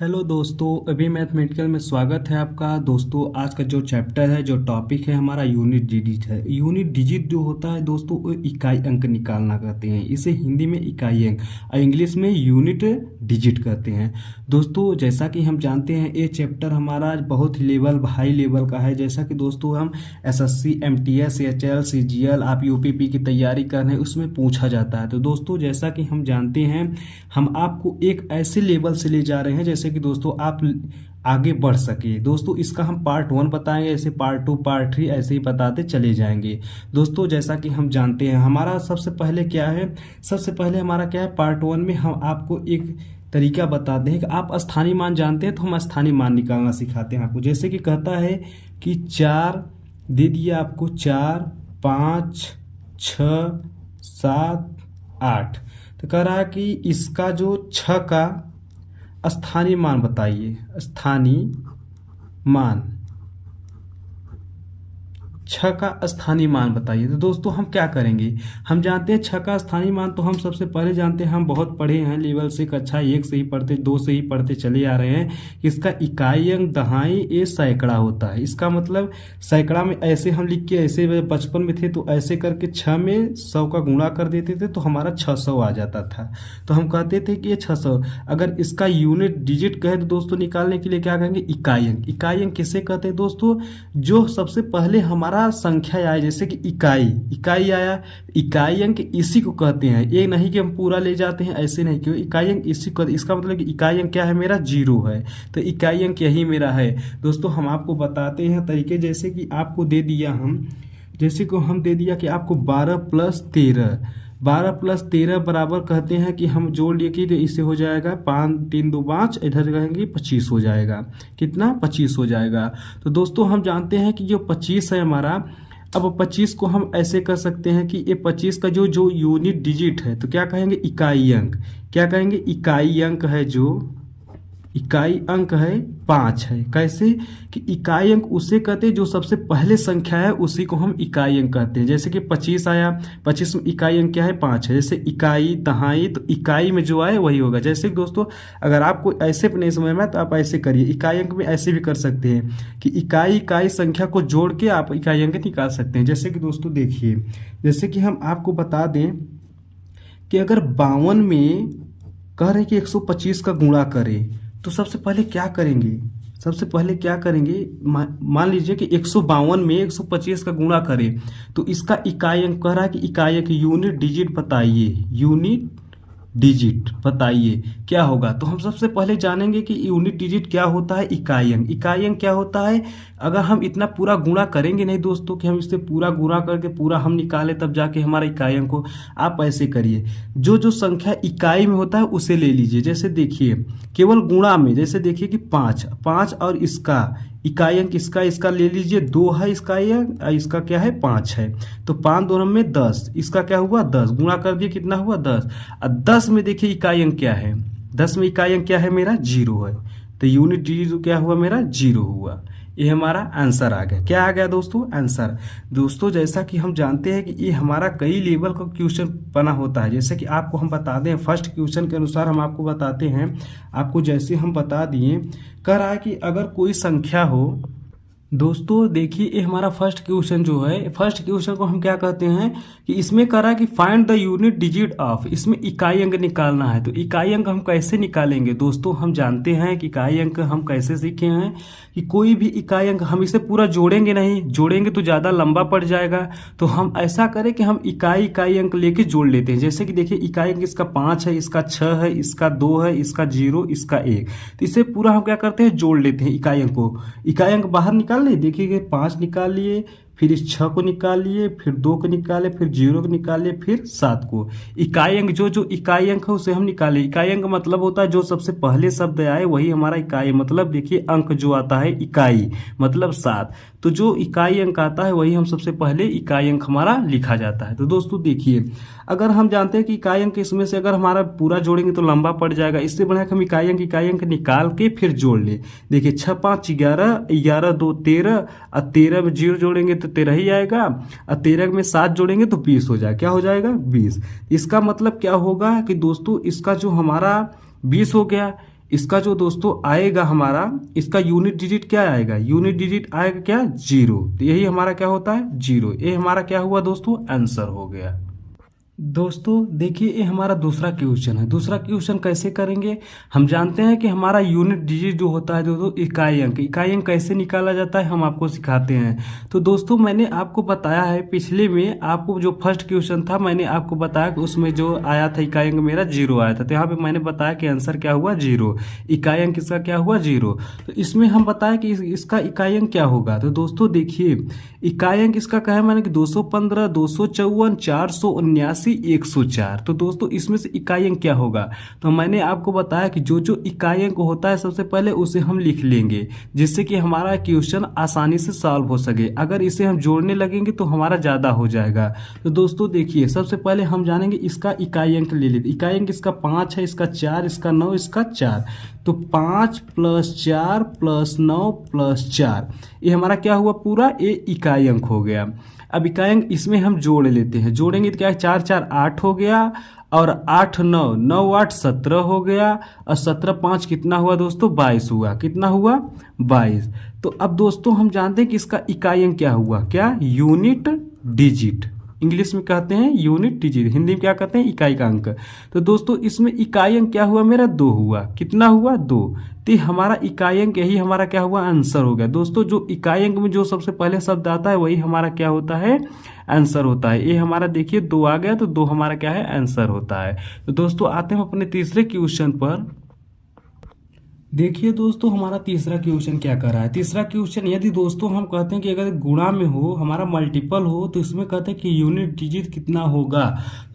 Hello दोस्तों, अभी mathematical में स्वागत है आपका। दोस्तों आज का जो चैप्टर है, जो टॉपिक है हमारा यूनिट डिजिट है। यूनिट डिजिट जो होता है दोस्तों, वो इकाई अंक निकालना कहते हैं। इसे हिंदी में इकाई अंक और इंग्लिश में यूनिट डिजिट कहते हैं। दोस्तों जैसा कि हम जानते हैं, ये चैप्टर हमारा बहुत ही हाई लेवल का है। जैसा कि दोस्तों हम एसएससी, एमटीएस, एचएल, सीजीएल, आप यूपीपी की तैयारी कर रहे हैं, उसमें पूछा जाता है। तो दोस्तों जैसा कि हम जानते हैं, हम आपको एक ऐसे लेवल से ले जा रहे हैं जैसे कि दोस्तों आप आगे बढ़ सके। दोस्तों इसका हम पार्ट 1 बताएंगे, ऐसे पार्ट 2, पार्ट 3 ऐसे ही बताते चले जाएंगे। दोस्तों जैसा कि हम जानते हैं, हमारा सबसे पहले क्या है, पार्ट 1 में हम आपको एक तरीका बताते हैं कि आप स्थानीय मान जानते हैं, तो हम स्थानीय मान निकालना सिखाते हैं आपको। जैसे कि कहता है कि 4 दे दिया आपको, 4, 5, 6, 7, 8। तो कह रहा है कि इसका जो 6 का स्थानीय मान बताइए। स्थानीय मान, 6 का स्थानीय मान बताइए। तो दोस्तों हम क्या करेंगे, हम जानते हैं 6 का स्थानीय मान, तो हम सबसे पहले जानते हैं, हम बहुत पढ़े हैं लेवल से, कक्षा 1 से ही पढ़ते, 2 से ही पढ़ते चले आ रहे हैं कि इसका इकाई अंक दहाई ए सैकड़ा होता है। इसका मतलब सैकड़ा में ऐसे हम लिख के, ऐसे बचपन में थे तो ऐसे करके 6 में 100 का गुणा कर देते थे तो हमारा 600 आ जाता था। तो हम कहते थे कि ये 600। अगर इसका यूनिट डिजिट कहे तो दोस्तों निकालने के लिए क्या कहेंगे, इकाई अंक। इकाई अंक किसे कहते हैं दोस्तों, जो सबसे पहले हमारा संख्या आया, जैसे कि इकाई आया, इकाई अंक इसी को कहते हैं। ये नहीं कि हम पूरा ले जाते हैं, ऐसे नहीं, क्यों इकाई अंक इसी को, इसका मतलब कि इकाई अंक क्या है मेरा, 0 है। तो इकाई अंक यही मेरा है। दोस्तों हम आपको बताते हैं तरीके, जैसे कि आपको दे दिया हम दे दिया कि आपको 12 + 13 बराबर कहते हैं कि हम जोड़ लिए कि इससे हो जाएगा 5, 3, 2, 5, इधर कहेंगे 25 हो जाएगा। कितना, 25 हो जाएगा। तो दोस्तों हम जानते हैं कि जो 25 है हमारा, अब 25 को हम ऐसे कर सकते हैं कि ये 25 का जो यूनिट डिजिट है, तो क्या कहेंगे, इकाई अंक। क्या कहेंगे, इकाई अंक है, जो इकाई अंक है 5 है। कैसे कि इकाई अंक उसे कहते हैं जो सबसे पहले संख्या है, उसी को हम इकाई अंक कहते हैं। जैसे कि 25 आया, 25 में इकाई अंक क्या है, 5 है। जैसे इकाई, दहाई, तो इकाई में जो आए वही होगा। जैसे कि दोस्तों अगर आपको ऐसे नहीं समझ में आए तो आप ऐसे करिए, इकाई अंक में ऐसे भी कर सकते हैं कि इकाई संख्या को जोड़ के आप इकाई अंक निकाल सकते हैं। जैसे कि दोस्तों देखिए, जैसे कि हम आपको बता दें कि अगर 52 में कह रहे हैं कि 125 का गुणा करें, तो सबसे पहले क्या करेंगे, मान लीजिए कि 152 में 125 का गुणा करें, तो इसका इकाई अंक कह रहा है कि इकाई अंक यूनिट डिजिट बताइए क्या होगा। तो हम सबसे पहले जानेंगे कि यूनिट डिजिट क्या होता है, इकाई अंक। इकाई अंक क्या होता है, अगर हम इतना पूरा गुणा करेंगे नहीं दोस्तों कि हम इससे पूरा गुणा करके पूरा हम निकालें तब जाके हमारा इकाई अंक हो। आप ऐसे करिए, जो संख्या इकाई में होता है उसे ले लीजिए। जैसे देखिए केवल गुणा में, जैसे देखिए कि 5 और इसका इकाई अंक, इसका ले लीजिए 2 है इकाई अंक, इसका क्या है 5 है। तो 5 दोनों में 10, इसका क्या हुआ 10, गुणा कर दिए कितना हुआ 10। और 10 में देखिए इकाई अंक क्या है, 10 में इकाई अंक क्या है मेरा, 0 है। तो यूनिट डिजिट क्या हुआ मेरा, 0 हुआ। ये हमारा आंसर आ गया। क्या आ गया दोस्तों, आंसर। दोस्तों जैसा कि हम जानते हैं कि ये हमारा कई लेवल का क्वेश्चन बना होता है। जैसे कि आपको हम बता दें, फर्स्ट क्वेश्चन के अनुसार हम आपको बताते हैं, आपको जैसे हम बता दिए, कह रहा है कि अगर कोई संख्या हो, दोस्तों देखिए ये हमारा फर्स्ट क्वेश्चन जो है, फर्स्ट क्वेश्चन को हम क्या कहते हैं कि इसमें कह रहा है कि find the unit digit of, इसमें इकाई अंक निकालना है। तो इकाई अंक हम कैसे निकालेंगे दोस्तों, हम जानते हैं कि इकाई अंक हम कैसे सीखे हैं कि कोई भी इकाई अंक हम इसे पूरा जोड़ेंगे नहीं, जोड़ेंगे तो ज़्यादा लंबा पड़ जाएगा। तो हम ऐसा करें कि हम इकाई अंक लेके जोड़ लेते हैं। जैसे कि देखिए इकाई अंक इसका 5 है, इसका 6 है, इसका 2 है, इसका 0, इसका 1। तो इसे पूरा हम क्या करते हैं, जोड़ लेते हैं इकाई अंक को। इकाई अंक बाहर निकाल नहीं, देखिए 5 निकाल लिए, फिर इस 6 को निकाल लिए, फिर 2 को निकाले, फिर 0 को निकाल लिए, फिर 7 को। इकाई अंक जो इकाई अंक है उसे हम निकाले। इकाई अंक मतलब होता है जो सबसे पहले शब्द आए वही हमारा इकाई, मतलब देखिए अंक जो आता है इकाई मतलब 7, तो जो इकाई अंक आता है वही हम सबसे पहले इकाई अंक हमारा लिखा जाता है। तो दोस्तों देखिए, अगर हम जानते हैं कि इकाई अंक इसमें से अगर हमारा पूरा जोड़ेंगे तो लंबा पड़ जाएगा, इससे बढ़िया हम इकाई अंक निकाल के फिर जोड़ ले। देखिए 6, 5, 11, 11, 2, 13, और 13 में 0 जोड़ेंगे तो 13 ही आएगा, और 13 में 7 जोड़ेंगे तो 20 हो जाएगा। क्या हो जाएगा, 20। इसका मतलब क्या होगा कि दोस्तों इसका जो हमारा 20 हो गया, इसका जो दोस्तों आएगा हमारा, इसका यूनिट डिजिट क्या आएगा, यूनिट डिजिट आएगा क्या, 0। तो यही हमारा क्या होता है, 0। ये हमारा क्या हुआ दोस्तों, आंसर हो गया। दोस्तों देखिए ये हमारा दूसरा क्वेश्चन है। दूसरा क्वेश्चन कैसे करेंगे, हम जानते हैं कि हमारा यूनिट डिजिट जो होता है दोस्तों इकाई अंक, इकाई अंक कैसे निकाला जाता है हम आपको सिखाते हैं। तो दोस्तों मैंने आपको बताया है पिछले में, आपको जो फर्स्ट क्वेश्चन था मैंने आपको बताया कि उसमें जो आया था इकाई अंक मेरा 0 आया था। तो यहाँ पे मैंने बताया कि आंसर क्या हुआ, 0। इकाई अंक इसका क्या हुआ, 0। तो इसमें हम बताया कि इसका इकाई अंक क्या होगा। तो दोस्तों देखिए इकाई अंक इसका क्या है, मैंने कि 215, 254, 479, 104। तो दोस्तों इसमें से इकाई अंक क्या होगा, तो मैंने आपको बताया कि जो जो इकाई अंक होता है सबसे पहले उसे हम लिख लेंगे, जिससे कि हमारा क्वेश्चन आसानी से सॉल्व हो सके। अगर इसे हम जोड़ने लगेंगे तो हमारा ज़्यादा हो जाएगा। तो दोस्तों देखिए सबसे पहले हम जानेंगे इसका इकाई अंक ले लेते। इकाई अंक इसका 5 है, इसका 4, इसका 9, इसका 4। तो 5 + 4 + 9 + 4 ये हमारा क्या हुआ, पूरा ये इकाई अंक हो गया। अब इकाई अंक इसमें हम जोड़ लेते हैं, जोड़ेंगे तो क्या है, 4 4 8 हो गया, और 8 9 9 8 17 हो गया, और 17 5 कितना हुआ दोस्तों, 22 हुआ। कितना हुआ, 22। तो अब दोस्तों हम जानते हैं कि इसका इकाई अंक क्या हुआ, क्या, यूनिट डिजिट। इंग्लिश में कहते हैं यूनिट डिजिट, हिंदी में क्या कहते हैं, इकाई का अंक। तो दोस्तों इसमें इकाई अंक क्या हुआ मेरा, 2 हुआ। कितना हुआ, 2। तो हमारा इकाई अंक यही हमारा क्या हुआ, आंसर हो गया। दोस्तों जो इकाई अंक में जो सबसे पहले शब्द आता है वही हमारा क्या होता है, आंसर होता है। ये हमारा देखिए 2 आ गया, तो 2 हमारा क्या है, आंसर होता है। तो दोस्तों आते हैं अपने तीसरे क्वेश्चन पर। देखिए दोस्तों हमारा तीसरा क्वेश्चन क्या कर रहा है। तीसरा क्वेश्चन, यदि दोस्तों हम कहते हैं कि अगर गुणा में हो, हमारा मल्टीपल हो, तो इसमें कहते हैं कि यूनिट डिजिट कितना होगा।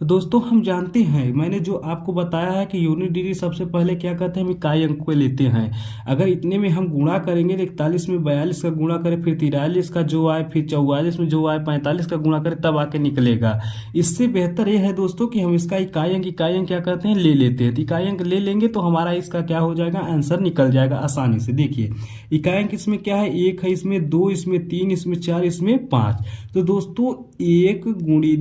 तो दोस्तों हम जानते हैं, मैंने जो आपको बताया है कि यूनिट डिजिट सबसे पहले क्या कहते हैं, हम इकाई अंक को लेते हैं। अगर इतने में हम गुणा करेंगे तो 41 में 42 का गुणा करें, फिर 43 का जो आए, फिर 44 में जो आए, 45 का गुणा करें, तब आके निकलेगा। इससे बेहतर यह है दोस्तों कि हम इसका इकाई अंक क्या कहते हैं, ले लेते हैं। तो इकाई अंक ले लेंगे तो हमारा इसका क्या हो जाएगा, आंसर निकल जाएगा आसानी से। देखिए इकाई अंक इसमें क्या है, 1 है, इसमें 2, इसमें 3, इसमें 4, इसमें 5। तो दोस्तों 1 ×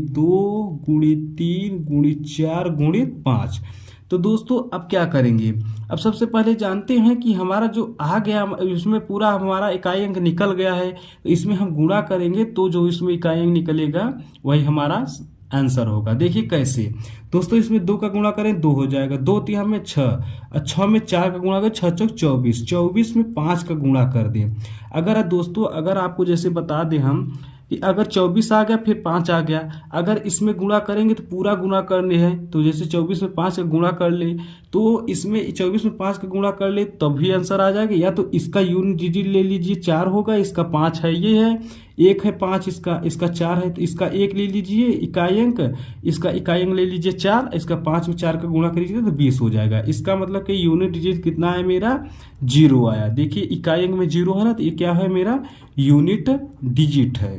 2 × 3 × 4 × 5। तो दोस्तों अब क्या करेंगे, अब सबसे पहले जानते हैं कि हमारा जो आ गया इसमें पूरा हमारा इकाई अंक निकल गया है। तो इसमें हम गुणा करेंगे तो जो इसमें इकाई अंक निकलेगा वही हमारा आंसर होगा। देखिए कैसे दोस्तों, इसमें 2 का गुणा करें 2 हो जाएगा, 2 3 में 6, और 6 में 4 का गुणा करें, 6 चौक 24, 24 में 5 का गुणा कर दें। अगर दोस्तों अगर आपको जैसे बता दें हम कि अगर 24 आ गया फिर 5 आ गया, अगर इसमें गुणा करेंगे तो पूरा गुणा करने हैं। तो जैसे 24 में 5 का गुणा कर ले, तो इसमें 24 में 5 का गुणा कर ले तब भी आंसर आ जाएगा। या तो इसका यूनिट डिजिट ले लीजिए, 4 होगा, इसका 5 है, ये है 1 है, 5 इसका 4 है, तो इसका 1 ले लीजिए इकाई अंक, इसका इकाई अंक ले लीजिए 4, इसका 5 में 4 का गुणा करीजिए तो 20 हो जाएगा। इसका मतलब कि यूनिट डिजिट कितना है मेरा, 0 आया। देखिए इकाई अंक में 0 है ना, तो ये क्या है मेरा यूनिट डिजिट है।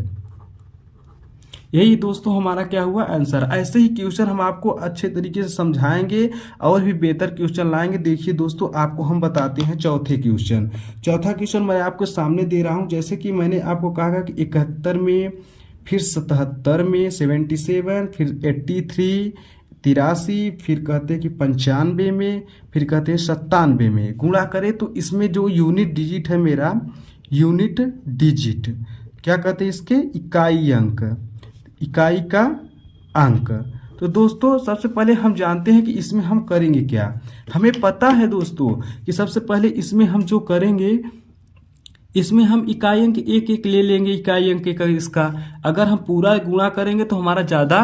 यही दोस्तों हमारा क्या हुआ, आंसर। ऐसे ही क्वेश्चन हम आपको अच्छे तरीके से समझाएंगे और भी बेहतर क्वेश्चन लाएंगे। देखिए दोस्तों आपको हम बताते हैं चौथा क्वेश्चन मैं आपको सामने दे रहा हूं। जैसे कि मैंने आपको कहा कि 71 में, फिर 77 में, 77, फिर 83, 83, फिर कहते हैं कि 95 में, फिर कहते हैं 97 में गुणा करें तो इसमें जो यूनिट डिजिट है मेरा, यूनिट डिजिट क्या कहते हैं, इसके इकाई अंक, इकाई का अंक। तो दोस्तों सबसे पहले हम जानते हैं कि इसमें हम करेंगे क्या। हमें पता है दोस्तों कि सबसे पहले इसमें हम जो करेंगे, इसमें हम इकाई अंक एक एक ले लेंगे। इकाई अंक का इसका अगर हम पूरा गुणा करेंगे तो हमारा ज़्यादा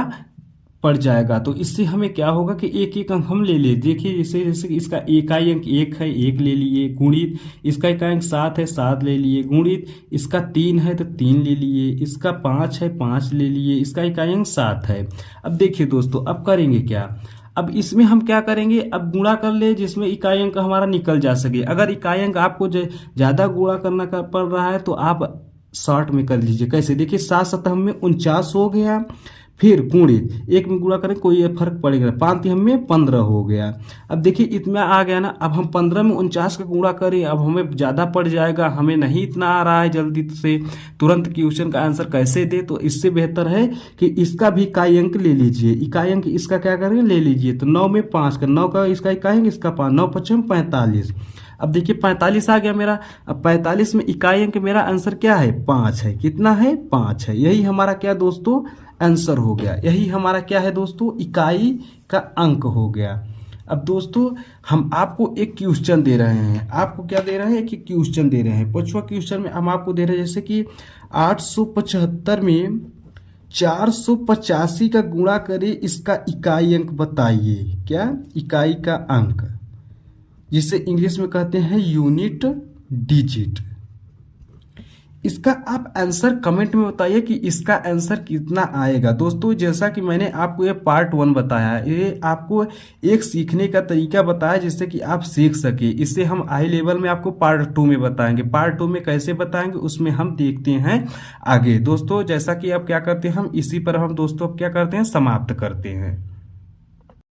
पड़ जाएगा। तो इससे हमें क्या होगा कि एक एक अंक हम ले ले। देखिए जैसे इसका इकाई अंक 1 है, 1 ले लिए, गुणित इसका इकाई अंक 7 है, 7 ले लिए, गुणित इसका 3 है तो 3 ले लिए, इसका 5 है, 5 ले लिए, इसका इकाई अंक 7 है। अब देखिए दोस्तों अब करेंगे क्या, अब इसमें हम क्या करेंगे, अब गुणा कर ले जिसमें इकाई अंक हमारा निकल जा सके। अगर इकाई अंक आपको ज़्यादा गुणा करना पड़ रहा है तो आप शॉर्ट में कर लीजिए। कैसे, देखिए 7 7 में 49 हो गया, फिर गुणित, एक में गुणा करें कोई ये फर्क पड़ेगा, 5 हमें 15 हो गया। अब देखिए इतना आ गया ना, अब हम 15 में 49 का गुणा करें, अब हमें ज़्यादा पड़ जाएगा, हमें नहीं इतना आ रहा है जल्दी से तुरंत क्वेश्चन का आंसर कैसे दे, तो इससे बेहतर है कि इसका भी इकाई अंक ले लीजिए, इकाई अंक इसका क्या करेंगे ले लीजिए। तो 9 में 5 का, 9 का इसका इकाई अंक इसका 5, 9 पच्चम 45। अब देखिए 45 आ गया मेरा। अब 45 में इकाई अंक मेरा आंसर क्या है 5 है, कितना है 5 है। यही हमारा क्या दोस्तों आंसर हो गया, यही हमारा क्या है दोस्तों इकाई का अंक हो गया। अब दोस्तों हम आपको एक क्वेश्चन दे रहे हैं, आपको क्या दे रहे हैं कि क्वेश्चन दे रहे हैं। पांचवा क्वेश्चन में हम आपको दे रहे हैं जैसे कि 875 में 485 का गुणा करें, इसका इकाई अंक बताइए। क्या इकाई का अंक, जिसे इंग्लिश में कहते हैं यूनिट डिजिट। इसका आप आंसर कमेंट में बताइए कि इसका आंसर कितना आएगा। दोस्तों जैसा कि मैंने आपको ये पार्ट 1 बताया, ये आपको एक सीखने का तरीका बताया जिससे कि आप सीख सके। इससे हम हाई लेवल में आपको पार्ट 2 में बताएंगे। पार्ट 2 में कैसे बताएंगे उसमें हम देखते हैं आगे। दोस्तों जैसा कि अब क्या करते हैं हम इसी पर हम दोस्तों अब क्या करते हैं समाप्त करते हैं।